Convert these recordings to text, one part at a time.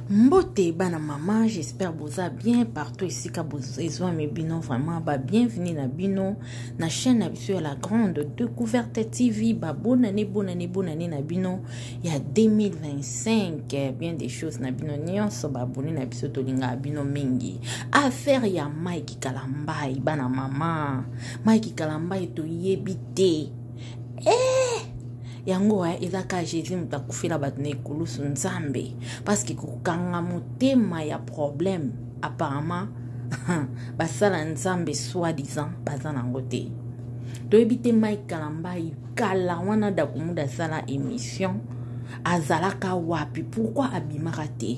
Mbote bana maman, j'espère boza bien partout ici ka bozo mes bino vraiment ba bienvenue na bino na chaîne na biso la grande découverte TV ba bonne année na bino ya 2025 bien des choses na bino nyonso ba bonne na biso tolinga bino mingi affaire ya Mike Kalambai bana maman Mike Kalambai to yebite yango ezaka Jésus mutakufila batne kulusu nzambe parce que kokanga motema ya problème apparemment basala nzambe soi-disant bazana ngote to ebite Mike Kalambai kala wana da kumuda sala émission azalaka wapi pourquoi abimaka te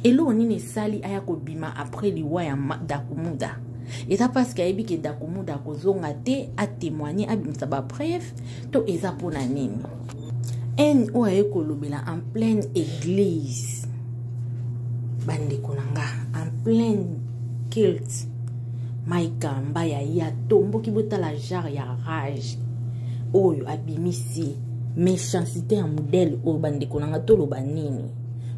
elo nini sali aya ko bima après liwa ya dakumuda. Et ça parce qu'il y a des Dakumuda kozonga te a témoigner a bimsa ba preuve to eza pona nini en oye kolobela en pleine église bande konanga en pleine culte Mike Kalambai ya tombo ki bota la jar ya rage oyo abimisi méchanceté en modèle o bande konanga to lo banini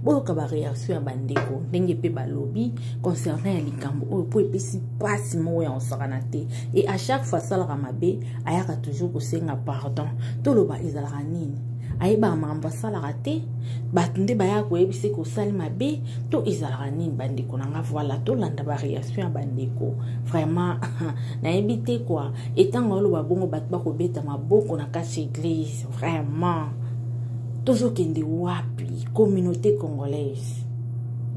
boka ba réaction ya bandeko ndenge pe balobi concernant likambo oyo po epesi pasi mo ya osakanate et à chaque fois ça la mabe ayaka toujours kosenga pardon to loba ezalaka nini ayeba mamba sala raté batunde baya ko ebisi ko sali mabe to ezalaka nini bandeko nanga voilà to landa ba réaction ya bandeko vraiment na ebité quoi etango loba bongo bat ba ko beta maboko na kati église vraiment toujours kende wapi communauté congolaise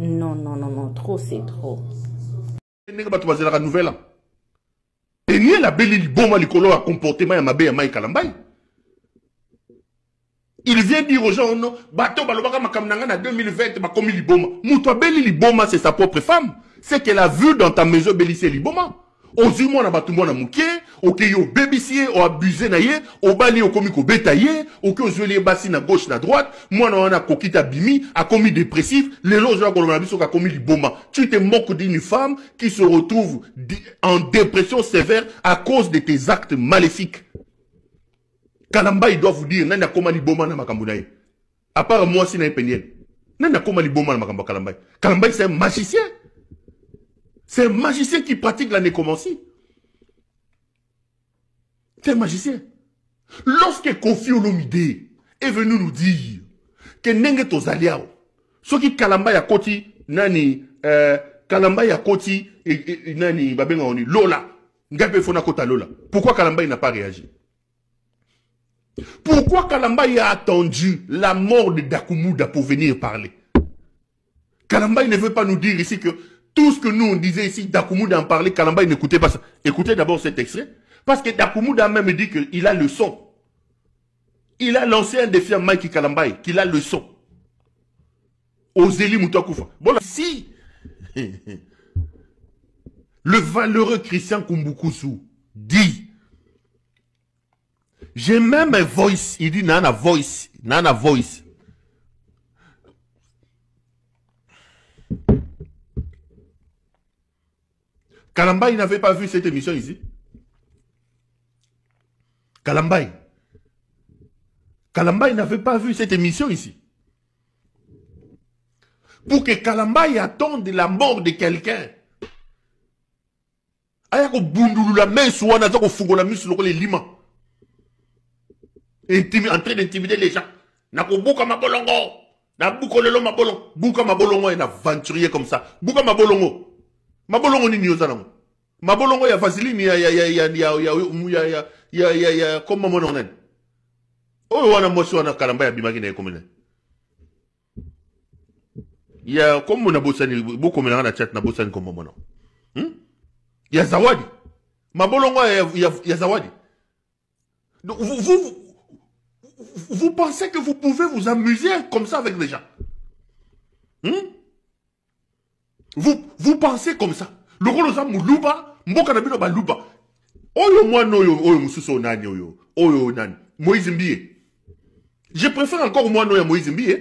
non trop c'est trop nega bato bazela nouvelle et ni la belle liboma likolo a comportement ya mabe ya Mike Kalambai. Il vient dire aux gens non bato balobaka makamnanga na 2020 ba komi liboma muto belle liboma c'est sa propre femme c'est qu'elle a vu dans ta maison belissé liboma ozu mwana bato mwana muke oke yo bébissier o abusé na ye o bali o komi ko betaye oke ozweli basi na gauche na droite mwana wana kokita bimi a commis dépressif les loges là kolona biso ka commis liboma. Tu te moques d'une femme qui se retrouve en dépression sévère à cause de tes actes maléfiques. Kalambai doit vous dire nanda koma liboma na makambo na ye à part moi si na epeniel nanda koma liboma na makambo Kalambai. Kalambai c'est un magicien. C'est un magicien qui pratique la nécromancie. C'est un magicien. Lorsque Kofi Olomide est venu nous dire que Nenge Tozaliao, ce qui Kalambai a koti, nani, Kalambai a koti, nani, babenga oni, Lola, Ngabe Fona Kota Lola. Pourquoi Kalambai n'a pas réagi? Pourquoi Kalambai a attendu la mort de Dakumuda pour venir parler? Kalambai ne veut pas nous dire ici que tout ce que nous on disait ici, Dakumuda en parlait, Kalambai n'écoutait pas ça. Écoutez d'abord cet extrait. Parce que Dakumuda même dit qu'il a le son. Il a lancé un défi à Mike Kalambai, qu'il a le son. Ozeli Moutakufa. Bon, là, si le valeureux Christian Kumbukusu dit, j'ai même un voice, il dit nana voice. Kalambai n'avait pas vu cette émission ici. Kalambai n'avait pas vu cette émission ici. Pour que Kalambai attende la mort de quelqu'un. Ayako bundulu la main soit nazako fugo la mus les lima. En train d'intimider les gens. Nako buka mabolongo. Na buko lelo mabolongo. Buka mabolongo et aventurier comme ça. Buka mabolongo. Mabolongo ni nyozanamo. Mabolongo ya vaseline ya comme mon onen. Oh wana mosi wana Kalambai abimaki na komene. Ya comme na bosani beaucoup melanga na chat na bosani comme mon. Ya zawadi. Mabolongo ya zawadi. Donc vous pensez que vous pouvez vous amuser comme ça avec les gens? Vous pensez comme ça? Le rôle de Moulouba, Mboka na bino ba luba. Oyo mwano oyo mususo nani oyo nani. Moïse Mbie. Je préfère encore mwano ya Moïse Mbie.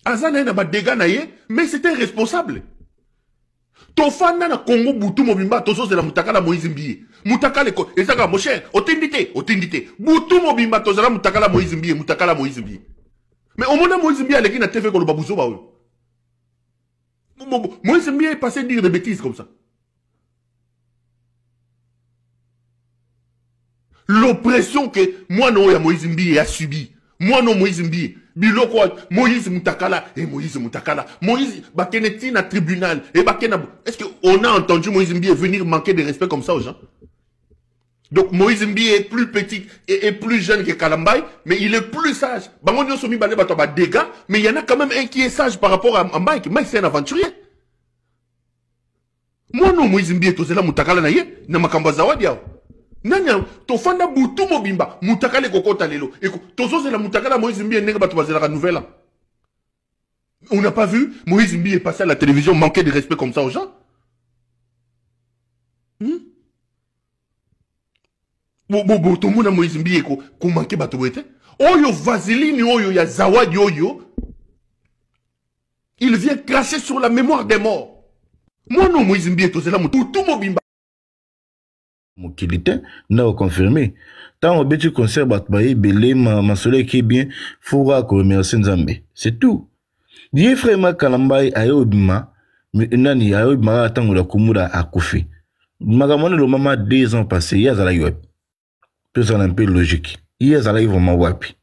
Azana na ba dégâts na ye, mais c'était responsable. Tofana na Congo butu mobimba tozo de la mutakala Moïse Mbie. Mutakala ko ezaka mo cher, otindité. Butu mobimba tozo la mutakala Moïse Mbie. Mais au moment où Moïse Mbia est na TV comme le babouzo, Moïse Mbia est passé dire des bêtises comme ça. L'oppression que moi non ya Moïse Mbia a subi. Moi non Moïse Mbia. Biloko Moïse Moutakala et Moïse Moutakala. Moïse Bakeneti na tribunal et Bakena. Est-ce qu'on a entendu Moïse Mbia venir manquer de respect comme ça aux gens? Donc Moïse Mbia est plus petit et plus jeune que Kalambay, mais il est plus sage. Bango nyo somi balé bato ba dégâts, mais il y en a quand même un qui est sage par rapport à Mike. Mike c'est un aventurier. Moi non Moïse Mbia to zela Moutakala na ye na makamba zawadi yao. Nanya to fanda butu mobimba Moutakala kokota lelo. Eko tozo zela Moutakala Moïse Mbia nenga bato bazela nouvelle. On n'a pas vu Moïse Mbia est passé à la télévision manquer de respect comme ça aux gens. Tout le monde a Moïse Mbia ko manqué bato wete. Oyo vaseline oyo ya zawadi oyo. Il vient cracher sur la mémoire des morts. Moi non Moïse Mbia to zela mutu mobimba. Mokilité n'a confirmé. Tant on bétu concert batbaye belé ma soleil qui est bien faudra qu'on remercie Nzambe. C'est tout. Die frère ma Kalambay ayo bima mais nani ayo bima tango la kumura akufi. Magamone le mama 2 ans passés ya zala yo. Tout ça un peu logique. Ya zala vraiment wapi.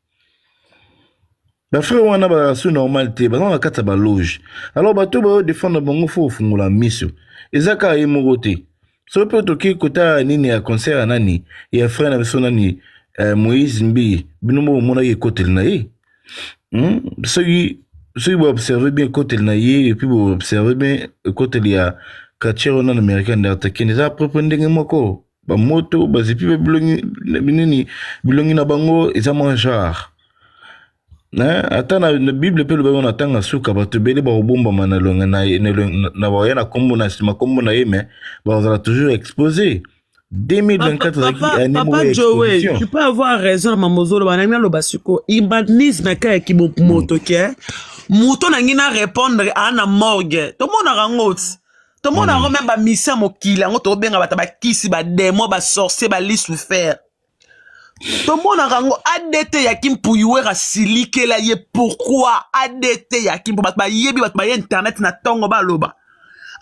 Ba frère wana ba su normalité ba dans la kata ba loge. Alors ba to ba défendre bango fo fungula mission. Ezaka e mogote. So peut toki kota nini ya concert nani ya frère na biso nani Moïse Mbia binomo mona ye kotel na ye. So vous observez bien côté le naïe et puis vous observez bien côté il y a quartier en américain d'attaquer les apropos d'engagement ba moto ba zipi bilongi na bango ils ont genre attends la Bible peut le on attend à souka ba te bele ba bomba manalonga na ba yana kombo na sima kombo na yeme ba va toujours exposé 2024 Papa Joey, tu peux avoir raison mamozolo banana lo basuko ibanisme ka ki moto ke moto na ngina répondre à na morgue to mona rangot to mona même ba mission mokila ngo to benga bata ba kisi ba démon ba sorcier ba li souffert to mona rango ADT ya kimpuiwe ra silike la ye pourquoi ADT ya kimpu ba yebi ba internet na tongo ba loba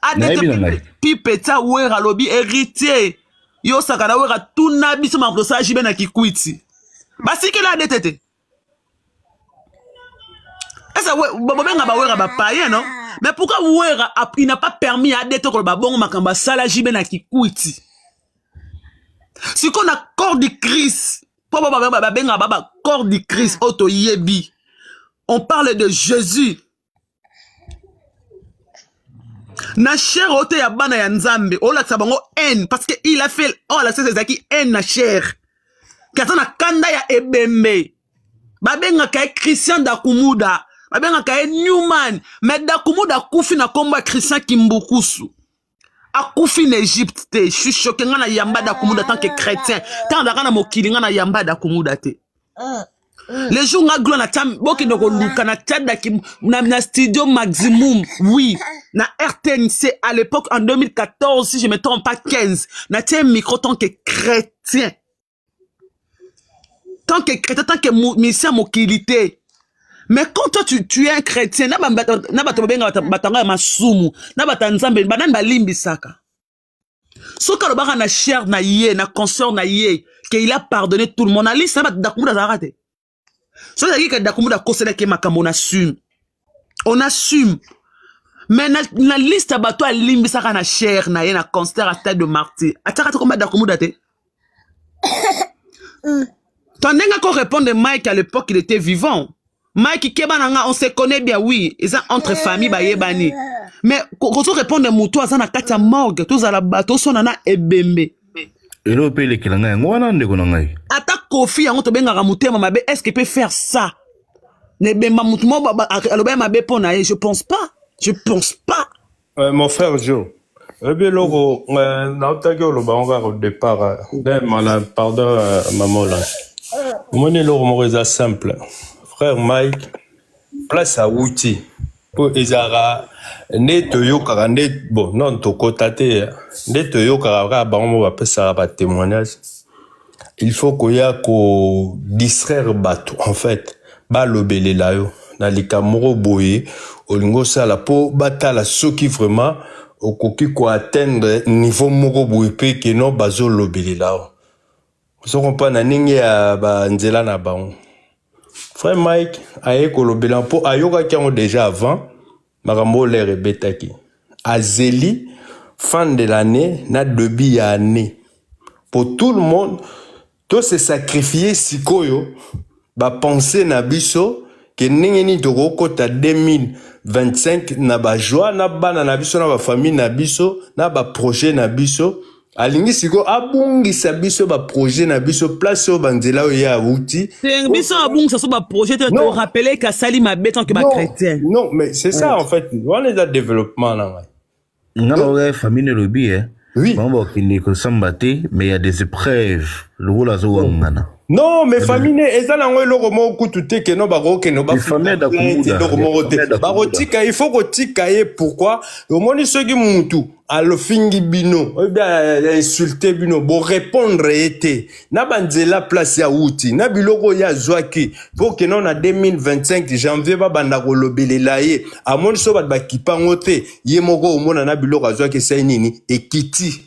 ADT pipeta wera lobi héritier yo sakana wera tuna biso ma prosaji bena kikwiti basi ke la ADT ça bobenga ba wera ba paye non mais pourquoi wera il n'a pas permis à ADT ko ba bongo makamba sala jibe na kikwiti si qu'on a corps de Christ pour ba benga ba corps de Christ auto yebi on parle de Jésus na cher ote ya bana ya Nzambe ola tsabango haine parce que il a fait oh la c'est qui haine na cher katana kanda ya ebembe babenga ka Christian Dakumuda babenga ka Newman mais Dakumuda kufi na komba Christian Kimbukusu akufi na Égypte te je suis choqué ngana yamba Dakumuda tant que chrétien tant na mokili ngana yamba Dakumuda te les jours nga gloire na tam boki ndoko luka na tada ki na studio maximum oui na RTNC à l'époque en 2014 si je me trompe pas 15 na tiens micro tant que chrétien tant que mission mokilité mais quand toi tu es un chrétien na bato benga batanga masumu na batanzambe banani balimbi saka soka lobaka na cher na ye na consort na ye que il a pardonné tout le monde ali ça Dakumuda zarate so ça que Dakumuda kosela ke makambo on assume mais na liste bato alimbi saka na cher na ye na concert à Stade de Martyr ataka to comme Dakumuda te Tandis qu'on répond de Mike à l'époque, il était vivant. Mike Kebananga, on se connaît bien, oui. Ils sont entre familles, bah, yébani. Mais quand on répond de Moutou, à la Katia Morgue, tous à la bateau, son nana ebembe. Et là, pays les Kilanga, on de Gonangai. Attaque Kofi, on te benga ramouté, mabe, est-ce qu'il peut faire ça? Ne ben mamoutement, mabe ponaye, je pense pas. Je pense pas. Mon frère Joe. Eh bien, logo, on va au départ. Pardon, maman là. Mon est simple. Frère Mike, place à outil. Pour Ezara, net yokara net bon non to kotate net yokara ba on va passer à témoignage. Il faut qu'il y a ko distraire bateau en fait ba lobelela yo na likamoro boye olingo sala po batala soki vraiment okoki ko atteindre niveau moko boye pe ke no bazo lobelela yo so kompa na ningi ya ba nzela na bango. Frère Mike aye ko lobela po ayoka kiango déjà avant makambo l'air ebetaki azeli fin de l'année na début ya année pour tout le monde to se sacrifier sikoyo ba penser na biso que ningeni toko ta 2025 na ba joie na bana na biso na ba famille na biso na ba projet na biso alingi siko abungisa biso ba projet na biso place au banzela ya outi biso abungisa so ba projet te rappeler ka sali mabe tant que ba chrétien. Non mais c'est ça en fait on est dans développement là. Non ouais famille ne lobby hein. Oui. Bon qu'il est que sambate mais il y a des épreuves le rôle à zouangana. Non, mais famille, eza nango eloko mo kutute ke no baro ke no ba famille da kumuda. Barotika il faut kotika ye pourquoi? Au moins soki mutu alofingi bino, ou bien insulter bino, bo répondre été. Na banzela place ya outi, na biloko ya zwaki pour que non na 2025 janvier ba banda ko lobelela ye. A mon so ba kipango te, ye moko o mona na biloko zwaki sai nini ekiti.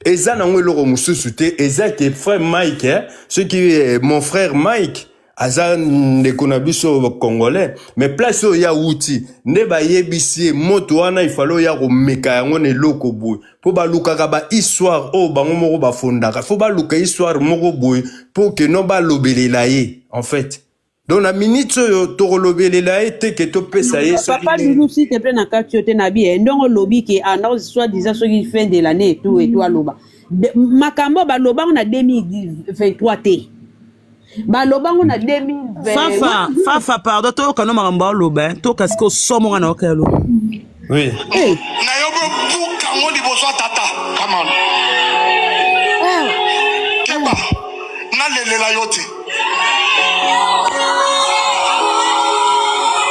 Eza nango eloko mususu te eza ke frère Mike ce qui est mon frère Mike aza ndeko biso congolais mais place o ya outi ne ba yebisi moto wana ifalo ya ko meka yango ne loko boy po ba lukaka ba histoire o bango moko ba fondaka fo ba luka histoire moko boy pour que no ba lobelela ye en fait. Donc la minute to lobelela été que to pesa ye papa Loulou s'il te plaît na katiote na bi ndongo lobby qui annonce soit disant ce qui fin de l'année et tout aloba makambo ba loba on a 2023 t ba loba on a 2020 fafa pardon to kano makambo loba to kasko somo na okelo oui na yobo buka ngoli bozo tata come on keba na lelela yote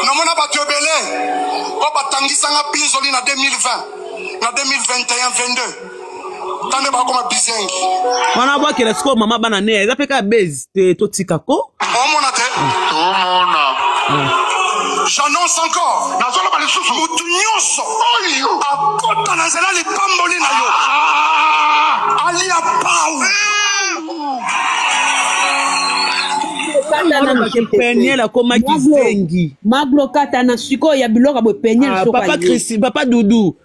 namona batobele ko batangisa nga pinzoli na 2020 na 2021 22 tande ba koma bizengi wana bwa kila siko mama bana ne eza peka base te to tika ko omona te to mona j'annonce encore na zola ba lisusu mutu nyonso oyo akota na zela lipamboli na yo ali apau penyela koma kizengi maglo kata na siko ya biloko bo penyela soko papa Christi papa Doudou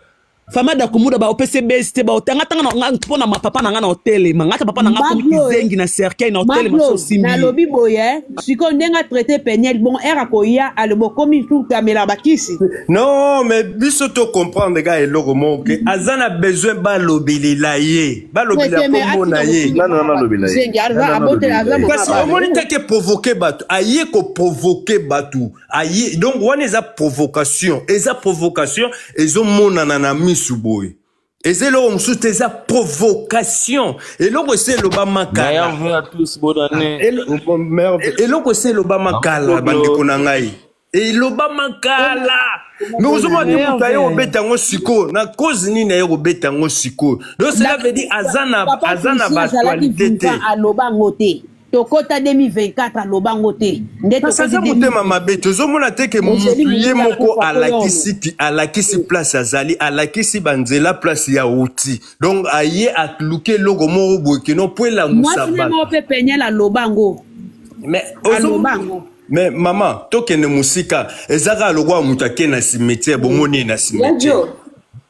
fama da kumuda ba OPC best ba otanga tanga na pona ma papa na nga na hotel mangata papa na nga ko kizengi na cercueil na hotel ma simbi na lobi boye siko ndenga traiter penyel bon era ko ya alebo komi tout kamela bakisi. Non mais biso to comprendre ga eloko mo ke azana besoin ba lobelela ye ba lobelela ko mona ye non lobela ye parce que on dit que provoquer batu aye ko provoquer batu aye donc on eza provocation ezo mona na Suboy. Et c'est l'homme sous tes provocation. Et l'homme c'est l'Obama Kala. Bienvenue à tous, bonne année. Et l'homme c'est l'Obama Kala, bande konangai. Et l'Obama Kala. Mais vous avez dit que vous avez un siko. Na cause ni na yo beta un siko. Donc cela veut dire azana actualité. Tokota 2024 à Lobangote. Ça c'est mon thème ma bête. Zo mona te ke muye moko alakisi place azali alakisi banzela place ya outi. Donc aye atluke logo moko boke no po la musaba. Moi je peux peigner la Lobango. Mais maman, toke ne musika ezaka logo mutake na cimetière bomoni na cimetière.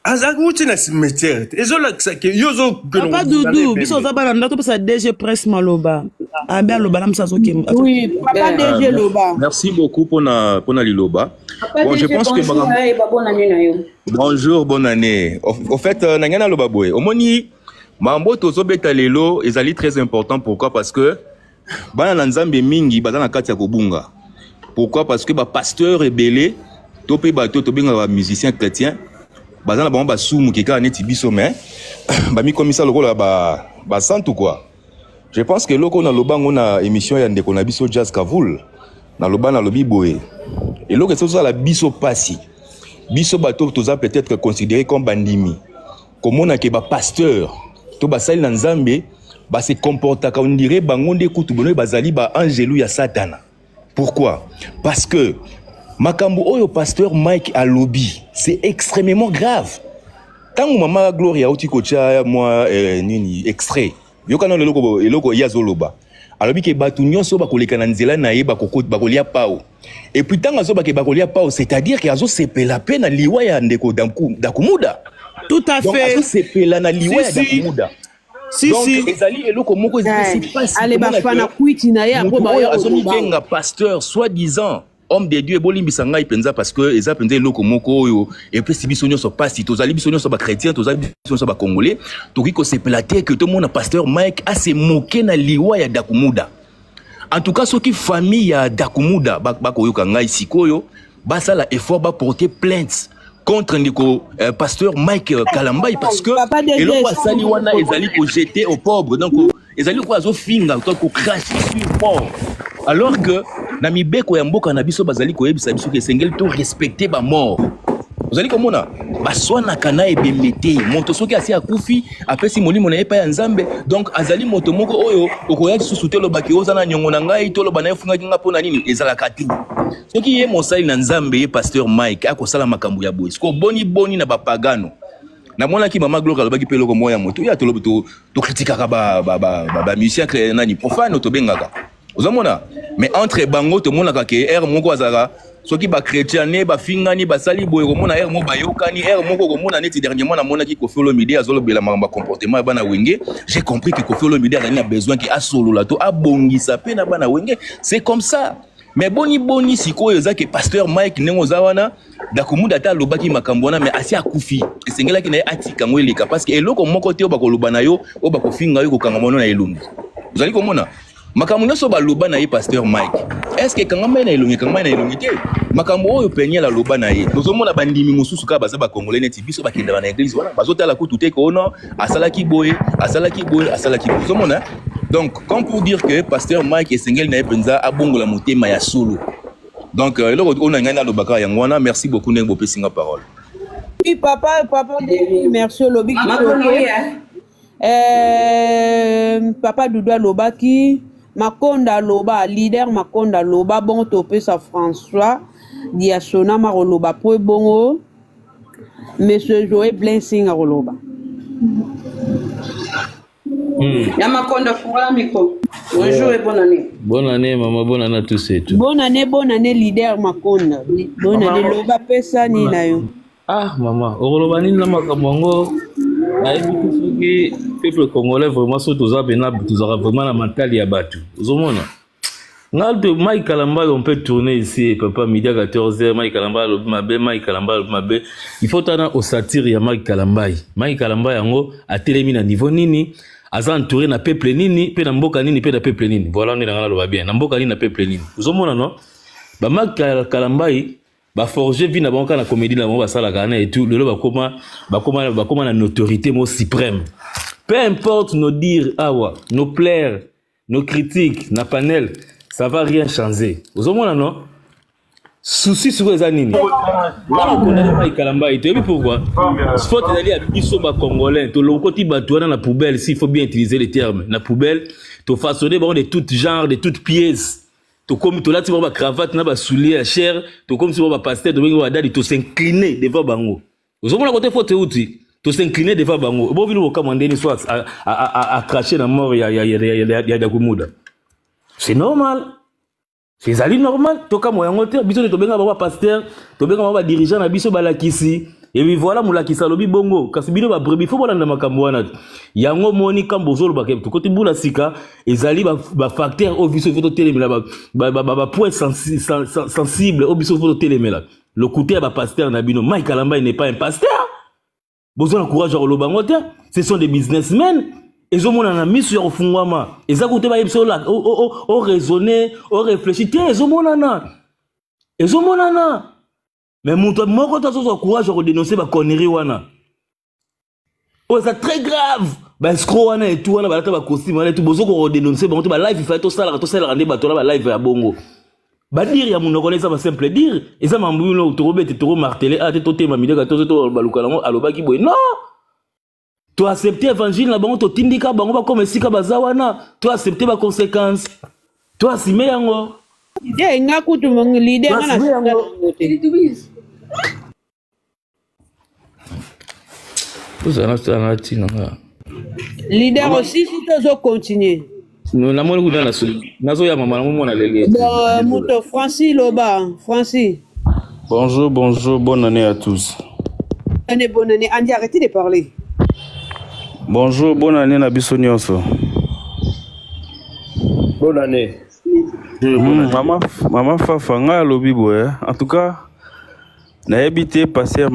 Azagouti na cimetière. Ezola que yozo papa Doudou, biso za bana ndato pesa DG Presse Maloba. Abia loba na msazo ke. Oui, papa DG Loba. Merci beaucoup pour na liloba. Bon, je pense que bonne année na yo. Bonjour, bonne année. Au fait na ngana loba boy. Omoni mambo tozo beta lelo ezali très important pourquoi parce que bana na nzambe mingi bazana kati ya kobunga. Pourquoi parce que ba pasteur rebelle topé bato to benga ba musicien chrétien bazana ba ba sumu keka neti biso mais ba mi komisa lokola ba santu quoi. Je pense que loko na lobango na émission ya ndeko na biso Jazz Kavul na lobana lobi boye et loko c'est ça la biso passi biso bato toza peut-être considéré comme bandimi comme on a ke ba pasteur to ba sali na nzambe ba se comporta ka on dirait bango nde kutu bono bazali ba angelu ya satana Pourquoi? Parce que makambo oyo pasteur Mike a lobby, c'est extrêmement grave. Tant que maman Gloria oti kocha moi nini extrait. Yo kana leloko yazoloba. Alors que batu nyonso bakoleka na nzela na ye bakolia pao. Et puis tant azo bakolia pao, c'est-à-dire que azo sepela pe na liwa ya ndeko Dakumuda. Tout à donc, fait. Donc sepela na liwa ya Dakumuda. Donc ezali eloko moko c'est pas si allez bafana kuiti na ye après ba azo mikenga pasteur soi-disant homme de Dieu ebolimbisa ngai penza parce que eza penza eloko moko oyo et puis si biso nyonso pasi tozali biso nyonso ba chrétien tozali biso nyonso ba congolais toki ko sepela te que tout le monde pasteur Mike a se moqué na liwa ya Dakumuda. En tout cas soki famille ya Dakumuda bakoyoka ngai sikoyo basala effort ba porter plainte contre Nico pasteur Mike Kalambai parce que eloko asali wana ezali ko jeter aux pauvres donc ezali ko azo finga ko cracher sur pauvre alors que na mibeko ya mboka na biso bazali ko yebisa biso ke sengeli to respecter ba mort ozali komona baswana kana ebemete moto soki asi akufi apesi molimo na epa ya nzambe donc azali moto moko oyo okoya susu te lobaki oza na nyongo na ngai to loba na efunga kinga pona nini ezala kati soki ye mosali na nzambe ye pasteur Mike akosala makambo ya boye ko boni na bapagano na mona ki mama Gloria lobaki pe loko moya moto ya to lobi to critique ba musicien nani profane to bengaka ozamona mais entre bango to mona ka ke moko azala soki ba chrétien ne ba fingani ba sali boye ko mona mo ba yokani moko ko mona neti dernièrement na mona ki Koffi Olomide azolobela ma comportement ya bana wenge j'ai compris que Koffi Olomide a besoin ki asolola to abongisa pe na bana wenge c'est comme ça mais boni sikoyo ezaki pasteur Mike nengo zawana Dakumuda ta lobaki makambo na mais asi akufi esengela ki na atika ngweleka parce que eloko moko te obakoloba na yo obakofinga yo ko kanga mono na elungu vous allez komona makambo nyonso baloba na ye pasteur Mike est-ce que kangamba na elongi te makambo oyo penye la loba na ye tozomona bandimi mosusu ka baza ba congolais neti biso bakenda na église wana bazotala kutu te ko no asalaki boye tozomona donc comme pour dire que pasteur Mike esengeli na epenza abongola motema ya solo donc eloko on a ngana lobaka yango wana merci beaucoup ndenge bopesinga parole. Oui papa merci lobi papa Doudou lobaki Makonda loba leader Makonda loba bon topé sa François Diasona maroloba po bongo monsieur Joël Blessing aroloba ya Makonda fura miko bonjour et bonne année maman bonne année à tous et tout bonne année leader Makonda bonne année loba pesa ni na yo maman oroloba ni na makambo que peuple congolais vraiment surtout vraiment la mentale ya batu ozomona ngalto Mike Kalambai on peut tourner ici papa midi à 14h Mike Kalambai Mike Kalambai il faut tana au satire ya Mike Kalambai yango a telemi na niveau nini aza entouré na peuple nini pe na mboka nini pe na peuple nini voilà on est dans la bien na mboka nini na peuple nini ozomona non ba Mike Kalambai ba forger vie na banka na comédie na ba sala kana et tout lelo bakoma na notoriété mo suprême peu importe nos dire nos plaire nos critiques na panel ça va rien changer ozomona non souci sur les anini là on connaît pas Kalambai tu sais pourquoi sport d'aller à biso ba congolais to lokoti batouana na poubelle s'il faut bien utiliser les termes na poubelle to façonner bon de tout genre de toutes pièces to comme to là tu vois cravate na ba soulier à chair to comme tu vois pasteur to ba dadi to s'incliner devant bango ozomona côté faut te outi to s'incliner devant bango bon vino commander ni soit à cracher la mort ya Dakumuda c'est normal c'est ali normal to ka moya ngote biso to benga ba pasteur to benga ba dirigeant na biso balakisi et puis voilà mulakisa lobi bongo kasi bino ba brebi faut bolanda makambo wana yango moni kambo zolo ba to côté bula sika ezali ba facteur au biso photo télémela ba point sensible au biso photo télémela le côté ba pasteur na bino Mike Kalambai n'est pas un pasteur besoin de courage à loba ngote ce sont des businessmen ils ont mon mission au fungwama ils ont côté ba biso là au raisonner au réfléchir ils ont mon mais mon moko tazo courage à dénoncer ba connerie wana c'est très grave ba scroll wana et tout wana ba ba costume wana tout bozo ko dénoncer ba ba live fait to sala rande ba to ba live ya bongo ba dire ya mon connaît ça ba simple dire et ça mambu no to robete to marteler a to tema mideka to ba lukala alobaki boy non to accepter évangile na bango to tindika bango ba comme sika bazawana to accepter ba conséquences to asime yango Je nga kutu mon leader nga na Vous allez leader aussi si tu veux continuer. Nous n'avons pas de ya maman mona lele. Bon, Muto Francis Loba, Francis. Bonjour, bonjour, bonne année à tous. Bonne année. Andy, arrêtez de parler. Bonjour, bonne année na biso nyonso. Bonne année. Maman Fafa nga lobi boye. En tout cas, n'a habité Pasteur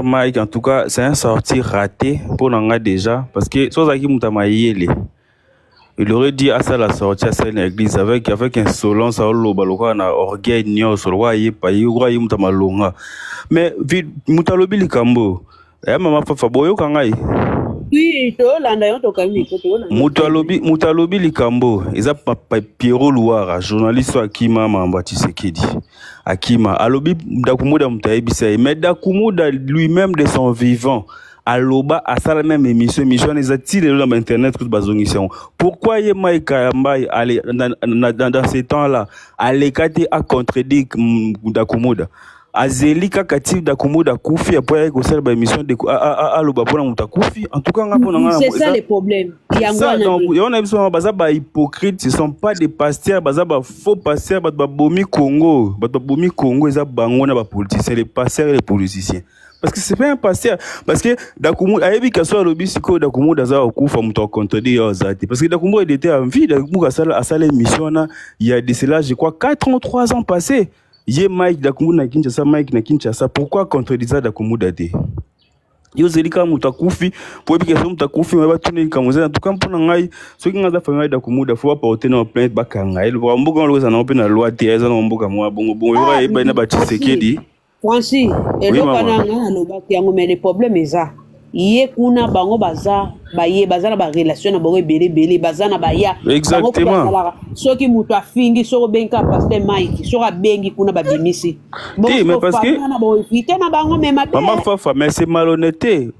Mike, en tout cas, c'est un sorti raté pour Nanga déjà parce que Sozaki Mutamayele. Il aurait dit à ça la sortie à cette église avec insolence à l'obaloka na orgueil nyo sur roi yi mutamalonga. Mais mutalobi likambo. Maman Fafa boyo kangai. Oui, to landa yo to kami to mutalobi likambo. Eza Pierrot Louara, journaliste Akima Mamba Tshisekedi. Akima alobi Dakumuda mutaibisa mais Dakumuda lui-même de son vivant. Aloba a ça la même émission les attire dans internet toute bazongisation. Pourquoi Yema Kayamba dans ces temps-là Alekate a contredit Dakumuda. Azeli kakati Dakumuda Koufi après que ça émission de Aloba pour Mutakufi en tout cas c'est ça le problème. On a besoin bazaba hypocrite, ce sont pas des pasteurs bazaba faux pasteurs bomi Congo eza bango na ba politiciens les pasteurs et les politiciens. Parce que c'est pas un pasteur. Parce que Dakumu, Ayebi Kassou Lobisiko, Dakumu Daza Okufa Mouton contredit Ozati. Parce que Dakumu il était en vie, Dakumu a sa émission, il y a de cela, je crois, 3 ans passés. Yé Mike, Dakumu na Kinshasa, Mike na Kinshasa. Pourquoi contredire Dakumu Date? Yo Zelika Moutakufi, pour épiquer son Moutakufi, on va tourner comme vous êtes. En tout cas, pour Nangai, ceux qui ont fait un Dakumu, il faut porter nos plaintes Bakangai. Le Wamboga, on a open la loi, Thérèse, on a bon, il y aura Ebana Bachisekedi. Francis, et le mais le problème est ça. Yé kuna bango baza baye baza na ba relation na bango belé baza na baya. Exactement. Soki mutu afingi soko benka Pasteur Mike soko bengi kuna ba bimisi. Bon, mais parce que na bango même Maman Fafa mais c'est malhonnêteté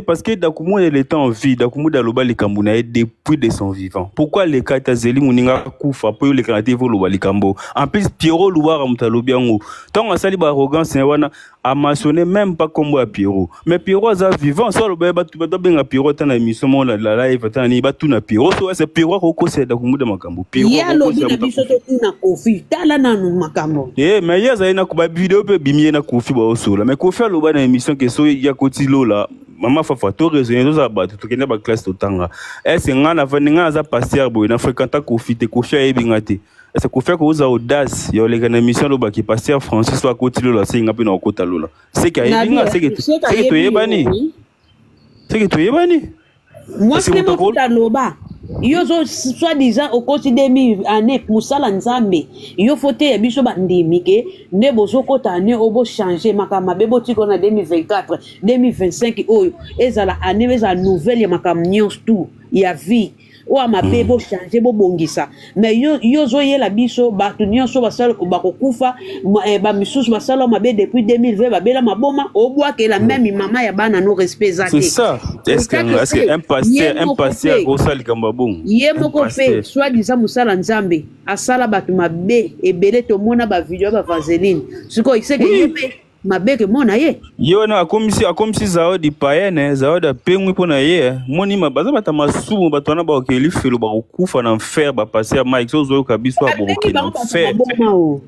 parce que Dakumu il était en vie Dakumu daloba likambuna depuis de son vivant. Pourquoi les Katazeli muninga kufa po les Kanate vo loba likambo. En plus Pierrot Louara mutalobi yango. Tant asali ba arrogance wana a mentionné même pas comme Pierrot. Mais Pierrot a vivant ça le ba tu benga Pierrot tana émission la live tana ba tout na Pierrot c'est Pierrot ko c'est Dakumu de makambo. Pierrot ko c'est biso to na Kofi tala na makambo. Mais yaza ina ko ba vidéo pe bimie na Kofi ba osola mais Kofi loba na émission que so ya kotilo là Maman Fafa to raisonner to za ba to kenda ba classe to tanga est ngana vaninga za pasteur boy na fréquenta Kofi te Kofi ebingate est Kofi ko uza audace yo le kana émission lo ba ki pasteur Francis so akotilo la singa pe na kota lola c'est ka ebinga c'est que to yebani c'est que to yebani moi c'est mon kota loba yo zo soi-disant au quotidien année pour ça la nzambe yo foté ya biso ba ndimike ne bozo kota ne obo changer makama bebo tiko na 2024 2025 oyo ezala année eza nouvelle ya makamnyo tout ya vie ou à ma bebo changer bo bongisa mais yo zo yela biso ba tunyo so basala ko bakokufa ba misusu basala ma be depuis 2020 ba bela maboma obwa ke la même maman ya bana no respect zaki. C'est ça. Est-ce que un pasteur au sali kamba bon. Yé moko pe soit disant musala nzambe asala batu mabe ebele to mona ba video ba vaseline. Siko iseke yebe mabeke mona ye yo na akomisi zao di paene zao da pengwi pona ye moni mabaza bata masumu batwana ba okeli felo ba kufa na fer ba passer Mike so zo kabiso abo okeli na fer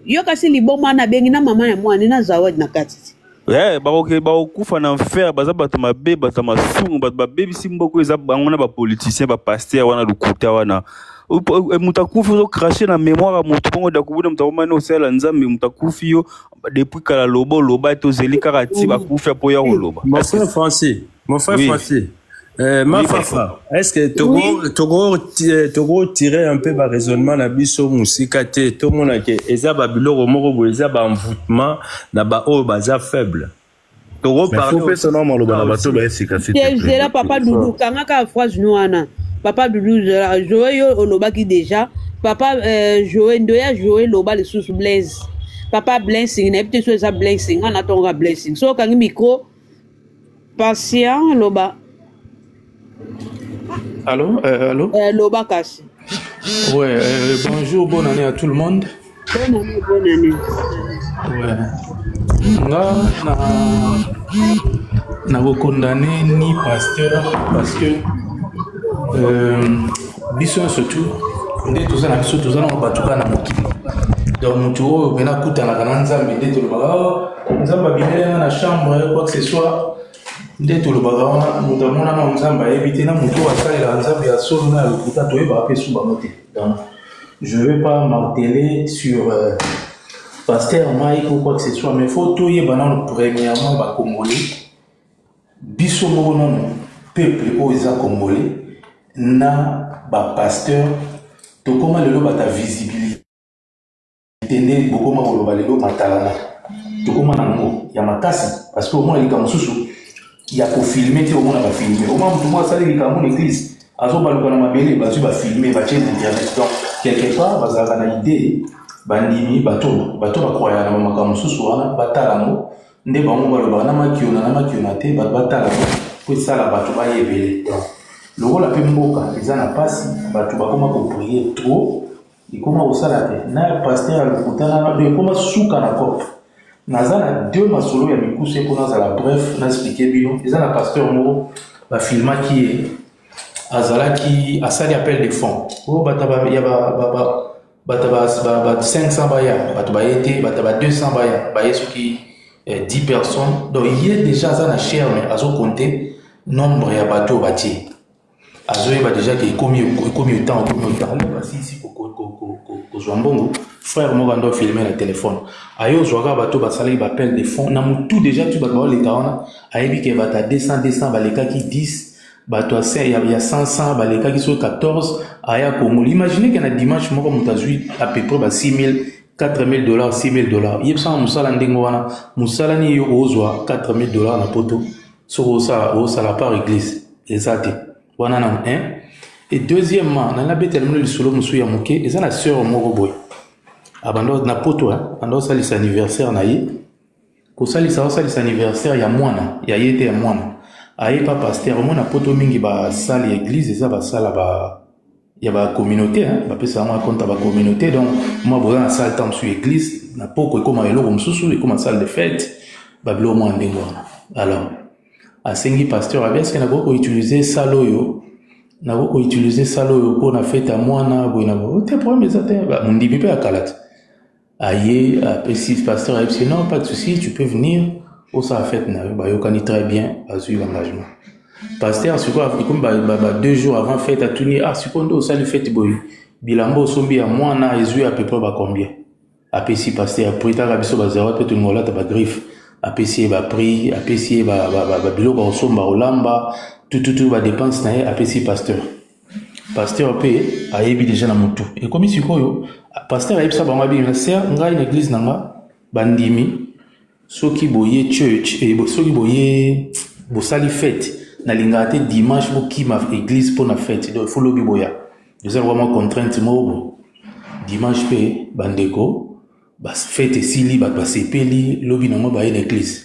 yo kasi liboma na bengi na mama ya mwana na zao na kati ba kufa na fer baza bata mabe bata masumu bata babebi simboko eza bango na ba politicien ba pasteur wana lukuta wana mutakufi zo cracher na mémoire mutu pongo da kubuda mutakoma no sala nzambe mutakufi yo depuis kala loba to zeli karati ba kufa po ya loba. Mon frère Francis ma Fafa est-ce que Togo tirer un peu ba raisonnement na biso musika te to mona ke eza ba biloko moko bo eza ba envoûtement na ba o baza faible Togo parle faut personne non loba na bato ba esika c'est là papa Doudou kanga ka phrase noana papa Doudou Joël olobaki déjà papa Joël ndoya Joël loba le sous Blaise papa blessing na peut-être ça blessing on attend blessing so kangi micro patient loba allô loba kasi ouais bonjour bonne année à tout le monde Bonne année. Ouais. Nga na condamné ni pasteur parce que biso surtout nde toza na biso toza na batuka na mokili. Donc mutu oyo pena kutanaka na nzambe nde tolobaka nzambe abimelenga na chambre quoi que ce soit nde tolobaka wana mutu amonana nzambe ayebi te na mutu oyo asalela nzambe ya solo na ya lokuta toyebaka mpe su bango te. Donc je ne vais pas marteler sur pasteur Mike ou quoi que ce soit, mais il faut tout y avoir premièrement les Congolais. Biso moko non peuple oyo congolais na ba pasteur to koma lelo bata visibilité tende bokoma koloba lelo matalana to koma nango ya makasi parce que au moins lika mosusu ya ko filmer te au moins ba filmer au moins mutu mo sali lika mon église azo baluka na mabele bazu ba filmer ba chaîne internet donc quelque part bazaka na idée bandimi bato bakroya na makambo mosusu wana batalango nde bango baloba na makiona te batala po esala bato bayebele lokola mpe mboka eza na pasi bato bakoma koprie trop ekoma kosala te na paster alokutana ekoma suka na kope naza na deux masolo ya mikusu mpo nazala bref naexplike bino eza na paster moko bafilmaki ye azalaki asali appel de fonds oyo bata ba 500 baya bato baye te bata ba 200 baya baye soki 10 personnes donc ye déjà aza na cher mais azo compter nombre ya bato batie azoyeba déjà ke ekomi autant basi ici kozwa mbongo frère moko ando filmer na téléphone ayo ozwaka bato basalaki bappel de fonds na mutu déjà tu bato baoleka wana ayebi ke bata 200 balekaki 10 bato il y a 500 balekaki so 14 aya komoli imaginez que na dimanche moko moto azwi à peu près ba 6000 $4000 $6000 yebisanga mosala ndenge wana mosala ni yo ozwa $4000 na poto soko osala par église eza te wana na et deuxièmement na labetela mino lisolo mosusu ya moke eza na sœur moko boye abando na poto ando osalisa anniversaire na ye kosalisa anniversaire ya mwana ya ye te ya mwana aye pa pasteur mona poto mingi basali église eza basala ya ba communauté bapesa mwa compte ba communauté donc moi boza na salle temps sur église na poko ekoma eloko mosusu ekoma salle de fête babilo mwa ndenge wana alors asengi pasteur abiaske nakoko utiliser salle oyo mpo na fête ya mwana boye na te problème eza te mondimi mpe akala te aye apesi pasteur ayebisi non pas de souci tu peux venir osala fête na yo bayokani très bien azwi l'engagement pasteur sikoyo ekomi 2 jours avant fête atuni sikoyo nde osali fête boye bilamba osombi ya mwana ezwi à peu près bacombien apesi pasteur apritaka biso bazerwa mpe tolinga olata bagriffe apesi ye baprix apesi ye babiloko osomba olamba tututu badepense na ye apesi pasteur mpe ayebi déjà na motu ekomi sikoyo pasteur ayebisa bango abi ser ngai na église na nga bandimi soki boye church soki boye bosali fête nalingaka te dimanche bokima église mpo na fête donc ifo lobi boya eza vraiment contrainte moko dimanche mpe bandeko fête esili bato basepeli lobi nango baye na église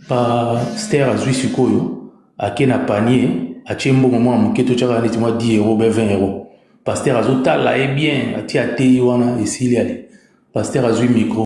pasteur azwi sikoyo ake na panier atie mbongo mwa moke totyaka neti mwa 10 € be 20 €. Pasteur azotala ye bien atie ateyi wana esili ale pasteur azwi micro